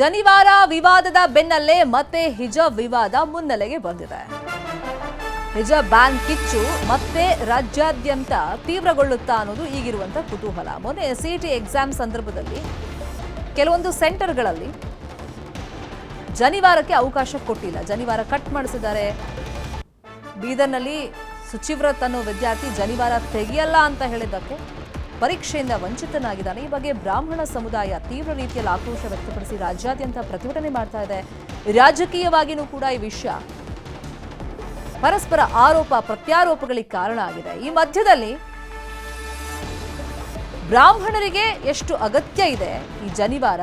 ಜನಿವಾರ ವಿವಾದದ ಬೆನ್ನಲ್ಲೇ ಮತ್ತೆ ಹಿಜಾಬ್ ವಿವಾದ ಮುನ್ನೆಲೆಗೆ ಬಂದಿದೆ. ಹಿಜಾಬ್ ಬ್ಯಾನ್ ಕಿಚ್ಚು ಮತ್ತೆ ರಾಜ್ಯಾದ್ಯಂತ ತೀವ್ರಗೊಳ್ಳುತ್ತಾ ಅನ್ನೋದು ಈಗಿರುವಂತ ಕುತೂಹಲ. ಮೊನ್ನೆ ಸಿಇಟಿ ಎಕ್ಸಾಮ್ ಸಂದರ್ಭದಲ್ಲಿ ಕೆಲವೊಂದು ಸೆಂಟರ್ಗಳಲ್ಲಿ ಜನಿವಾರಕ್ಕೆ ಅವಕಾಶ ಕೊಟ್ಟಿಲ್ಲ, ಜನಿವಾರ ಕಟ್ ಮಾಡಿಸಿದ್ದಾರೆ. ಬೀದರ್ನಲ್ಲಿ ಸುಚಿವ್ರತ್ ಅನ್ನೋ ವಿದ್ಯಾರ್ಥಿ ಜನಿವಾರ ತೆಗೆಯಲ್ಲ ಅಂತ ಹೇಳಿದ್ದಕ್ಕೆ ಪರೀಕ್ಷೆಯಿಂದ ವಂಚಿತನಾಗಿದ್ದಾನೆ. ಈ ಬಗ್ಗೆ ಬ್ರಾಹ್ಮಣ ಸಮುದಾಯ ತೀವ್ರ ರೀತಿಯಲ್ಲಿ ಆಕ್ರೋಶ ವ್ಯಕ್ತಪಡಿಸಿ ರಾಜ್ಯಾದ್ಯಂತ ಪ್ರತಿಭಟನೆ ಮಾಡ್ತಾ ಇದೆ. ರಾಜಕೀಯವಾಗಿಯೂ ಕೂಡ ಈ ವಿಷಯ ಪರಸ್ಪರ ಆರೋಪ ಪ್ರತ್ಯಾರೋಪಗಳಿಗೆ ಕಾರಣ ಆಗಿದೆ. ಈ ಮಧ್ಯದಲ್ಲಿ ಬ್ರಾಹ್ಮಣರಿಗೆ ಎಷ್ಟು ಅಗತ್ಯ ಇದೆ ಈ ಜನಿವಾರ,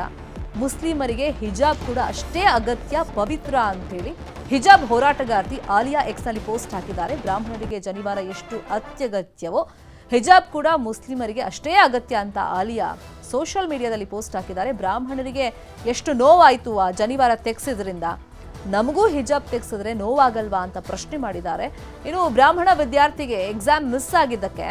ಮುಸ್ಲಿಮರಿಗೆ ಹಿಜಾಬ್ ಕೂಡ ಅಷ್ಟೇ ಅಗತ್ಯ, ಪವಿತ್ರ ಅಂತೇಳಿ ಹಿಜಾಬ್ ಹೋರಾಟಗಾರ್ತಿ ಆಲಿಯಾ ಎಕ್ಸ್ನಲ್ಲಿ ಪೋಸ್ಟ್ ಹಾಕಿದ್ದಾರೆ. ಬ್ರಾಹ್ಮಣರಿಗೆ ಜನಿವಾರ ಎಷ್ಟು ಅತ್ಯಗತ್ಯವೋ ಹಿಜಾಬ್ ಕೂಡ ಮುಸ್ಲಿಮರಿಗೆ ಅಷ್ಟೇ ಅಗತ್ಯ ಅಂತ ಆಲಿಯಾ ಸೋಷಿಯಲ್ ಮೀಡಿಯಾದಲ್ಲಿ ಪೋಸ್ಟ್ ಹಾಕಿದ್ದಾರೆ. ಬ್ರಾಹ್ಮಣರಿಗೆ ಎಷ್ಟು ನೋವಾಯಿತು ಆ ಜನಿವಾರ ತೆಗೆಸಿದ್ರಿಂದ, ನಮಗೂ ಹಿಜಾಬ್ ತೆಗೆಸಿದ್ರೆ ನೋವಾಗಲ್ವಾ ಅಂತ ಪ್ರಶ್ನೆ ಮಾಡಿದ್ದಾರೆ. ಇನ್ನು ಬ್ರಾಹ್ಮಣ ವಿದ್ಯಾರ್ಥಿಗೆ ಎಕ್ಸಾಮ್ ಮಿಸ್ ಆಗಿದ್ದಕ್ಕೆ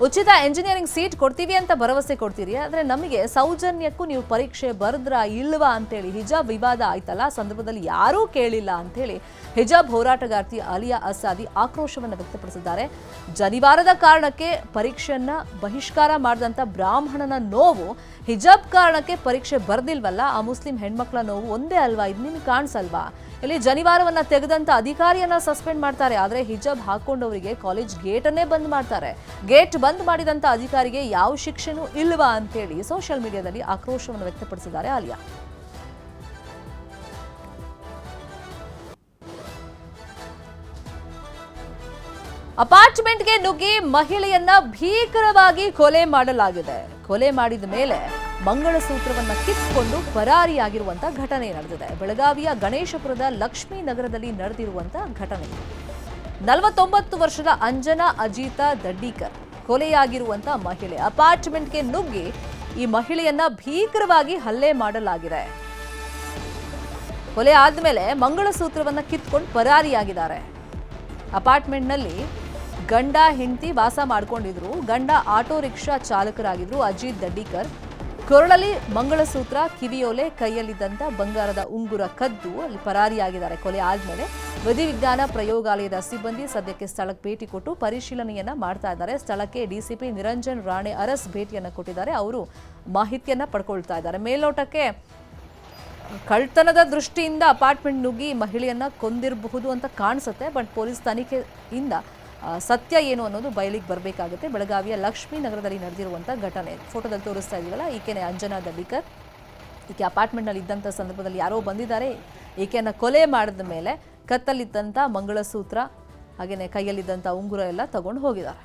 ಉಚಿತ ಎಂಜಿನಿಯರಿಂಗ್ ಸೀಟ್ ಕೊಡ್ತೀವಿ ಅಂತ ಭರವಸೆ ಕೊಡ್ತೀರಿ, ಆದರೆ ನಮಗೆ ಸೌಜನ್ಯಕ್ಕೂ ನೀವು ಪರೀಕ್ಷೆ ಬರೆದ್ರಾ ಇಲ್ವಾ ಅಂತೇಳಿ ಹಿಜಾಬ್ ವಿವಾದ ಆಯ್ತಲ್ಲ, ಆ ಸಂದರ್ಭದಲ್ಲಿ ಯಾರೂ ಕೇಳಿಲ್ಲ ಅಂತೇಳಿ ಹಿಜಾಬ್ ಹೋರಾಟಗಾರ್ತಿ ಆಲಿಯಾ ಅಸಾದಿ ಆಕ್ರೋಶವನ್ನು ವ್ಯಕ್ತಪಡಿಸಿದ್ದಾರೆ. ಜನಿವಾರದ ಕಾರಣಕ್ಕೆ ಪರೀಕ್ಷೆಯನ್ನ ಬಹಿಷ್ಕಾರ ಮಾಡಿದಂಥ ಬ್ರಾಹ್ಮಣನ ನೋವು ಹಿಜಾಬ್ ಕಾರಣಕ್ಕೆ ಪರೀಕ್ಷೆ ಬರೆದಿಲ್ವಲ್ಲ, ಆ ಮುಸ್ಲಿಂ ಹೆಣ್ಮಕ್ಳ ನೋವು ಒಂದೇ ಅಲ್ವಾ, ಇದು ನಿಮ್ಗೆ ಕಾಣಿಸಲ್ವಾ? ಇಲ್ಲಿ ಜನಿವಾರವನ್ನ ತೆಗೆದಂತ ಅಧಿಕಾರಿಯನ್ನ ಸಸ್ಪೆಂಡ್ ಮಾಡ್ತಾರೆ, ಆದರೆ ಹಿಜಾಬ್ ಹಾಕೊಂಡವರಿಗೆ ಕಾಲೇಜ್ ಗೇಟನ್ನೇ ಬಂದ್ ಮಾಡ್ತಾರೆ. ಗೇಟ್ ಬಂದ್ ಮಾಡಿದಂತ ಅಧಿಕಾರಿಗೆ ಯಾವ ಶಿಕ್ಷೆನೂ ಇಲ್ವಾ ಅಂತೇಳಿ ಸೋಷಿಯಲ್ ಮೀಡಿಯಾದಲ್ಲಿ ಆಕ್ರೋಶವನ್ನು ವ್ಯಕ್ತಪಡಿಸಿದ್ದಾರೆ ಆಲಿಯಾ. ಅಪಾರ್ಟ್ಮೆಂಟ್ಗೆ ನುಗ್ಗಿ ಮಹಿಳೆಯನ್ನ ಭೀಕರವಾಗಿ ಕೊಲೆ ಮಾಡಲಾಗಿದೆ. ಕೊಲೆ ಮಾಡಿದ ಮೇಲೆ ಮಂಗಳಸೂತ್ರವನ್ನ ಕಿತ್ಕೊಂಡು ಪರಾರಿಯಾಗಿರುವಂತಹ ಘಟನೆ ನಡೆದಿದೆ. ಬೆಳಗಾವಿಯ ಗಣೇಶಪುರದ ಲಕ್ಷ್ಮೀ ನಗರದಲ್ಲಿ ನಡೆದಿರುವಂತಹ ಘಟನೆ. 49 ವರ್ಷದ ಅಂಜನಾ ಅಜಿತಾ ದಡ್ಡೀಕರ್ ಕೊಲೆಯಾಗಿರುವಂತಹ ಮಹಿಳೆ. ಅಪಾರ್ಟ್ಮೆಂಟ್ಗೆ ನುಗ್ಗಿ ಈ ಮಹಿಳೆಯನ್ನ ಭೀಕರವಾಗಿ ಹಲ್ಲೆ ಮಾಡಲಾಗಿದೆ. ಕೊಲೆ ಆದ್ಮೇಲೆ ಮಂಗಳಸೂತ್ರವನ್ನ ಕಿತ್ಕೊಂಡು ಪರಾರಿಯಾಗಿದ್ದಾರೆ. ಅಪಾರ್ಟ್ಮೆಂಟ್ನಲ್ಲಿ ಗಂಡ ಹೆಂಡತಿ ವಾಸ ಮಾಡ್ಕೊಂಡಿದ್ರು. ಗಂಡ ಆಟೋ ರಿಕ್ಷಾ ಚಾಲಕರಾಗಿದ್ರು ಅಜಿತ್ ದಡ್ಡೀಕರ್. ಕೊರಳಲ್ಲಿ ಮಂಗಳಸೂತ್ರ, ಕಿವಿಯೋಲೆ, ಕೈಯಲ್ಲಿದ್ದಂಥ ಬಂಗಾರದ ಉಂಗುರ ಕದ್ದು ಅಲ್ಲಿ ಪರಾರಿಯಾಗಿದ್ದಾರೆ. ಕೊಲೆ ಆದ್ಮೇಲೆ ವಿಧಿವಿಜ್ಞಾನ ಪ್ರಯೋಗಾಲಯದ ಸಿಬ್ಬಂದಿ ಸದ್ಯಕ್ಕೆ ಸ್ಥಳಕ್ಕೆ ಭೇಟಿ ಕೊಟ್ಟು ಪರಿಶೀಲನೆಯನ್ನ ಮಾಡ್ತಾ ಇದ್ದಾರೆ. ಸ್ಥಳಕ್ಕೆ ಡಿಸಿಪಿ ನಿರಂಜನ್ ರಾಣೆ ಅರಸ್ ಭೇಟಿಯನ್ನ ಕೊಟ್ಟಿದ್ದಾರೆ. ಅವರು ಮಾಹಿತಿಯನ್ನ ಪಡ್ಕೊಳ್ತಾ ಇದ್ದಾರೆ. ಮೇಲ್ನೋಟಕ್ಕೆ ಕಳ್ತನದ ದೃಷ್ಟಿಯಿಂದ ಅಪಾರ್ಟ್ಮೆಂಟ್ ನುಗ್ಗಿ ಮಹಿಳೆಯನ್ನ ಕೊಂದಿರಬಹುದು ಅಂತ ಕಾಣಿಸುತ್ತೆ. ಬಟ್ ಪೊಲೀಸ್ ತನಿಖೆಯಿಂದ ಸತ್ಯ ಏನು ಅನ್ನೋದು ಬಯಲಿಗೆ ಬರಬೇಕಾಗುತ್ತೆ. ಬೆಳಗಾವಿಯ ಲಕ್ಷ್ಮೀ ನಗರದಲ್ಲಿ ನಡೆದಿರುವಂಥ ಘಟನೆ ಫೋಟೋದಲ್ಲಿ ತೋರಿಸ್ತಾ ಇದೀವಲ್ಲ, ಈಕೆನೇ ಅಂಜನಾ ದಡ್ಡೀಕರ್. ಈಕೆ ಅಪಾರ್ಟ್ಮೆಂಟ್ನಲ್ಲಿ ಇದ್ದಂಥ ಸಂದರ್ಭದಲ್ಲಿ ಯಾರೋ ಬಂದಿದ್ದಾರೆ. ಈಕೆಯನ್ನು ಕೊಲೆ ಮಾಡಿದ ಮೇಲೆ ಕತ್ತಲ್ಲಿದ್ದಂಥ ಮಂಗಳಸೂತ್ರ ಹಾಗೆಯೇ ಕೈಯಲ್ಲಿದ್ದಂಥ ಉಂಗುರ ಎಲ್ಲ ತಗೊಂಡು ಹೋಗಿದ್ದಾರೆ.